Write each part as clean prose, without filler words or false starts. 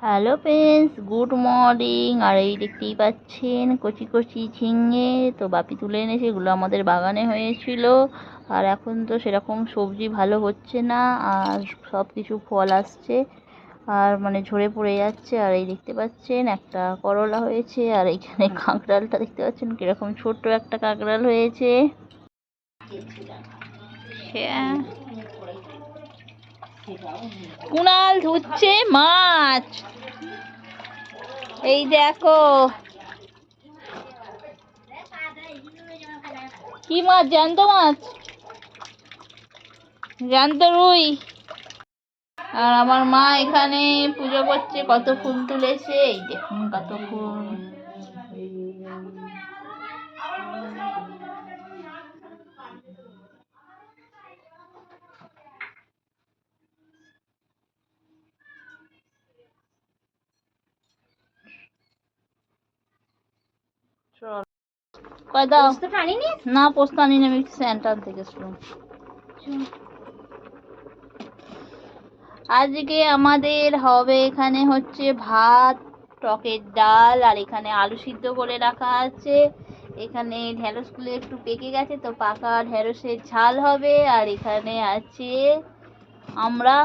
Hello friends, good morning. আর এই দেখতেই পাচ্ছেন কচি কচি ঝিঙে। তো বাপি তুলে এনেছে, এগুলো আমাদের বাগানে হয়েছিল। আর এখন তো সেরকম সবজি ভালো হচ্ছে না, আর সব কিছু ফল আসছে আর মানে ঝরে পড়ে যাচ্ছে। আর এই দেখতে পাচ্ছেন একটা করলা হয়েছে, আর এইখানে কাঁকড়ালটা দেখতে পাচ্ছেন কিরকম ছোট্ট একটা কাঁকড়াল হয়েছে। কুণাল ধুচ্ছে মাছ, এই দেখো কি মাছ, জ্যান্ত মাছ, জ্যান্ত রুই। আর আমার মা এখানে পুজো করছে, কত ফুল তুলেছে, এই দেখুন কত ফুল। কয় দাও না, পোস্ত আনি না, আমি সেন্টার থেকে শুনুন। আজকে আমাদের হবে এখানে হচ্ছে ভাত, টকের ডাল, আর এখানে আলু সিদ্ধ করে রাখা আছে। এখানে ঢেঁড়সগুলো একটু পেকে গেছে, তো পাকা ঢেঁড়সের ঝাল হবে। আর এখানে আছে আমরা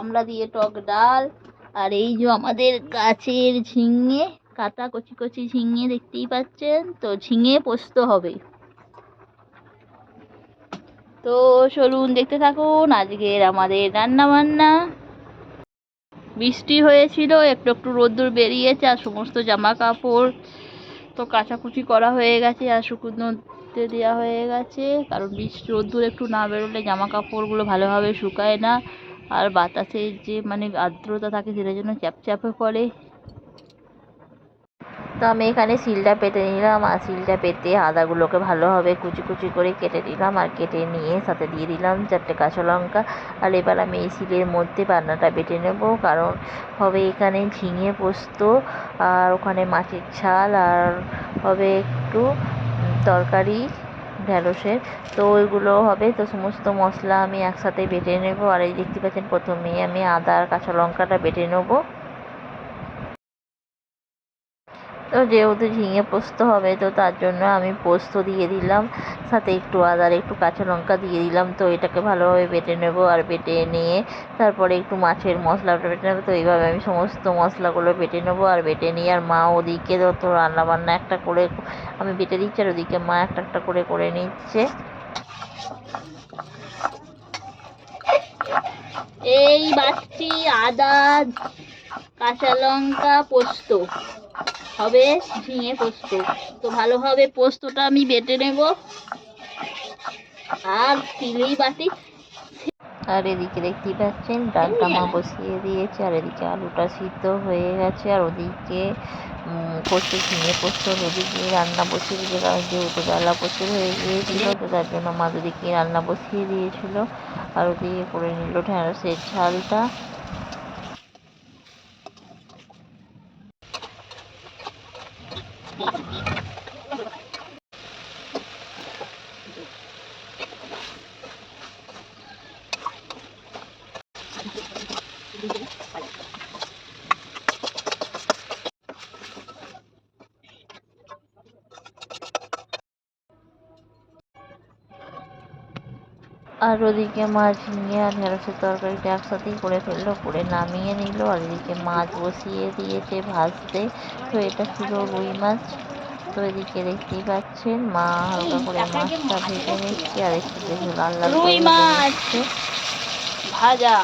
আমরা দিয়ে টক ডাল। আর এই যে আমাদের গাছের ঝিঙে, কাটা কচি কচি ঝিঙে দেখতেই পাচ্ছেন, তো ঝিঙে পোস্ত হবে। তো চলুন দেখতে থাকুন আজকের আমাদের রান্না বান্না। বৃষ্টি হয়েছিল, একটু একটু রোদ্দুর বেরিয়েছে, আর সমস্ত জামা কাপড় তো কাচাকুচি করা হয়ে গেছে আর শুকনোতে দেওয়া হয়ে গেছে। কারণ বৃষ্টি রোদ্দুর একটু না বেরোলে জামা কাপড়গুলো ভালোভাবে শুকায় না, আর বাতাসের যে মানে আর্দ্রতা থাকে সেটার জন্য চ্যাপচ্যাপে করে। তো আমি এখানে শিলটা পেতে নিলাম, আর শিলটা পেতে আদাগুলোকে ভালোভাবে কুচি কুচি করে কেটে নিলাম, আর কেটে নিয়ে সাথে দিয়ে দিলাম 4টে কাঁচা লঙ্কা। আর এবার আমি এই শিলের মধ্যে বান্নাটা বেটে নেব, কারণ হবে এখানে ঝিঙে পোস্ত, আর ওখানে মাছের ঝাল, আর হবে একটু তরকারি ঢ্যাঁড়সের। তো ওইগুলো হবে, তো সমস্ত মশলা আমি একসাথে বেটে নেব। আর এই দেখতে পাচ্ছেন প্রথমেই আমি আদা আর কাঁচা লঙ্কাটা বেটে নেবো। তো যেহেতু ঝিঙে পোস্ত হবে, তো তার জন্য আমি পোস্ত দিয়ে দিলাম, সাথে একটু আদা আর একটু কাঁচা লঙ্কা দিয়ে দিলাম। তো এটাকে ভালোভাবে বেটে নেব, আর বেটে নিয়ে তারপরে একটু মাছের মশলাটা বেটে নেবো। তো এইভাবে আমি সমস্ত মশলাগুলো বেটে নেবো, আর বেটে নিয়ে আর মা ওদিকে তো রান্নাবান্না একটা করে আমি বেটে দিচ্ছি, আর ওদিকে মা একটা একটা করে করে নিচ্ছে। এই বাটছি আদা, কাঁচা লঙ্কা, পোস্ত হবে ঝিঙে পোস্ত। তো ভালোভাবে পোস্তটা আমি বেটে নেব, আর শিলেই বাটি। আর এদিকে দেখতেই পাচ্ছেন ডালটা মা বসিয়ে দিয়েছে, আর এদিকে আলুটা সিদ্ধ হয়ে গেছে, আর ওদিকে করছে ঝিঙে পোস্ত। ওদিকে রান্না বসিয়ে দিয়েছে, কারণ যেহেতু বেলা প্রচুর হয়ে গিয়েছিল, তো তার জন্য মা দুদিকে রান্না বসিয়ে দিয়েছিল। আর ওদিকে করে নিল ঢ্যাঁড়সের ঝালটা। আর ওদিকে মা ঝিঙে আর ঢেঁড়সের তরকারিটা একসাথেই করে ফেললো, করে নামিয়ে নিল। আর এদিকে মাছ বসিয়ে দিয়েছে ভাজতে, তো এটা ছিল রুই মাছ। তো এদিকে দেখতেই পাচ্ছেন মা হালকা করে মাছটা ভেজে নিচ্ছে, আর একটু বেশি লাল লাল করে ভেজে নিচ্ছে ভাজা।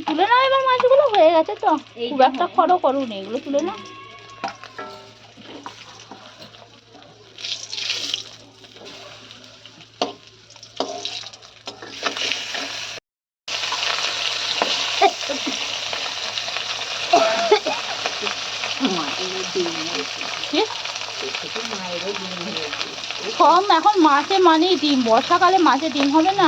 তুলে নাও এবার, মাছগুলো হয়ে গেছে, তো খুব একটা খড়ো করুন, এগুলো তুলে নাও। কম এখন মাছে মানেই ডিম, বর্ষাকালে মাছে ডিম হবে না।